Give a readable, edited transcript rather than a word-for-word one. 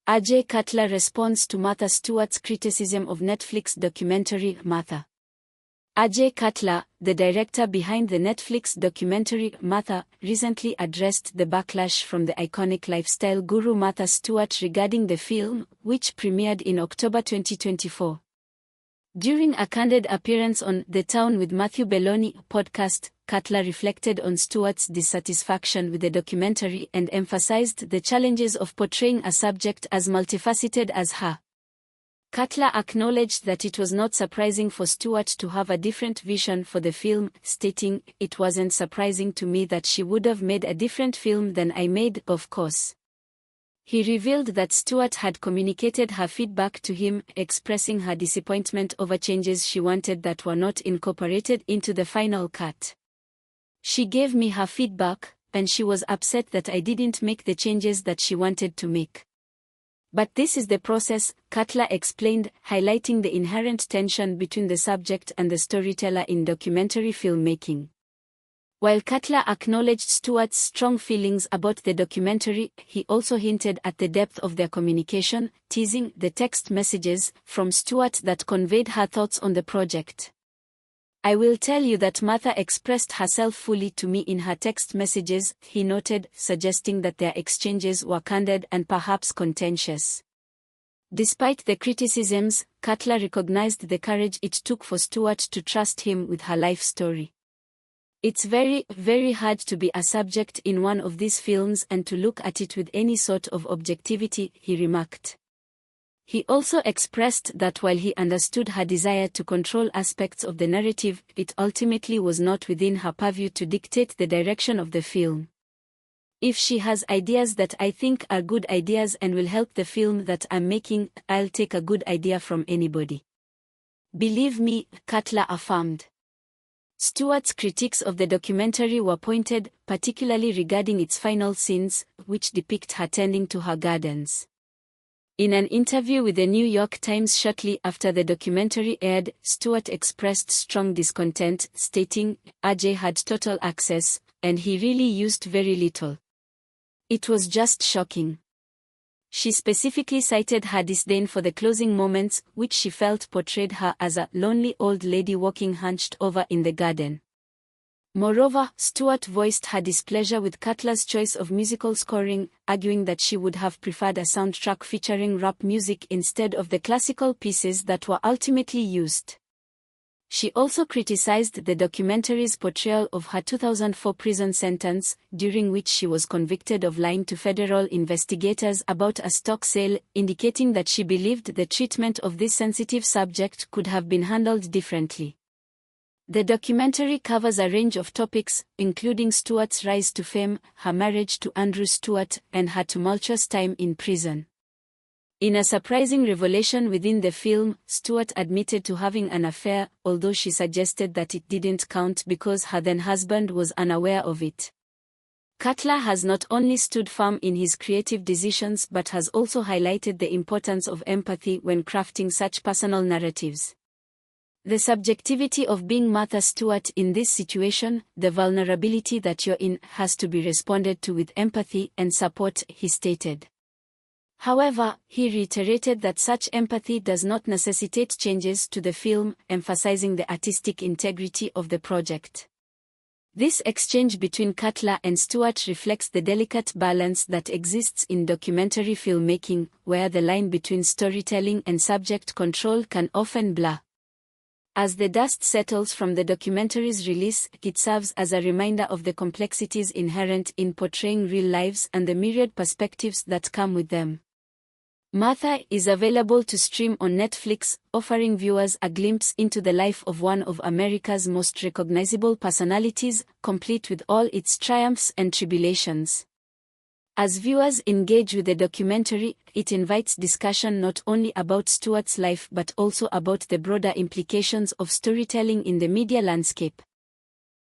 Cutler responds to Martha Stewart's criticism of Netflix documentary Martha. Cutler, the director behind the Netflix documentary Martha, recently addressed the backlash from the iconic lifestyle guru Martha Stewart regarding the film, which premiered in October 2024. During a candid appearance on The Town with Matthew Belloni podcast, Cutler reflected on Stewart's dissatisfaction with the documentary and emphasized the challenges of portraying a subject as multifaceted as her. Cutler acknowledged that it was not surprising for Stewart to have a different vision for the film, stating, "It wasn't surprising to me that she would have made a different film than I made, of course." He revealed that Stewart had communicated her feedback to him, expressing her disappointment over changes she wanted that were not incorporated into the final cut. "She gave me her feedback, and she was upset that I didn't make the changes that she wanted to make. But this is the process," Cutler explained, highlighting the inherent tension between the subject and the storyteller in documentary filmmaking. While Cutler acknowledged Stewart's strong feelings about the documentary, he also hinted at the depth of their communication, teasing the text messages from Stewart that conveyed her thoughts on the project. "I will tell you that Martha expressed herself fully to me in her text messages," he noted, suggesting that their exchanges were candid and perhaps contentious. Despite the criticisms, Cutler recognized the courage it took for Stewart to trust him with her life story. "It's very, very hard to be a subject in one of these films and to look at it with any sort of objectivity," he remarked. He also expressed that while he understood her desire to control aspects of the narrative, it ultimately was not within her purview to dictate the direction of the film. "If she has ideas that I think are good ideas and will help the film that I'm making, I'll take a good idea from anybody. Believe me," Cutler affirmed. Stewart's critiques of the documentary were pointed, particularly regarding its final scenes, which depict her tending to her gardens. In an interview with the New York Times shortly after the documentary aired, Stewart expressed strong discontent, stating, "AJ had total access, and he really used very little. It was just shocking." She specifically cited her disdain for the closing moments, which she felt portrayed her as a lonely old lady walking hunched over in the garden. Moreover, Stewart voiced her displeasure with Cutler's choice of musical scoring, arguing that she would have preferred a soundtrack featuring rap music instead of the classical pieces that were ultimately used. She also criticized the documentary's portrayal of her 2004 prison sentence, during which she was convicted of lying to federal investigators about a stock sale, indicating that she believed the treatment of this sensitive subject could have been handled differently. The documentary covers a range of topics, including Stewart's rise to fame, her marriage to Andrew Stewart, and her tumultuous time in prison. In a surprising revelation within the film, Stewart admitted to having an affair, although she suggested that it didn't count because her then-husband was unaware of it. Cutler has not only stood firm in his creative decisions but has also highlighted the importance of empathy when crafting such personal narratives. "The subjectivity of being Martha Stewart in this situation, the vulnerability that you're in, has to be responded to with empathy and support," he stated. However, he reiterated that such empathy does not necessitate changes to the film, emphasizing the artistic integrity of the project. This exchange between Cutler and Stewart reflects the delicate balance that exists in documentary filmmaking, where the line between storytelling and subject control can often blur. As the dust settles from the documentary's release, it serves as a reminder of the complexities inherent in portraying real lives and the myriad perspectives that come with them. Martha is available to stream on Netflix, offering viewers a glimpse into the life of one of America's most recognizable personalities, complete with all its triumphs and tribulations. As viewers engage with the documentary, it invites discussion not only about Stewart's life but also about the broader implications of storytelling in the media landscape.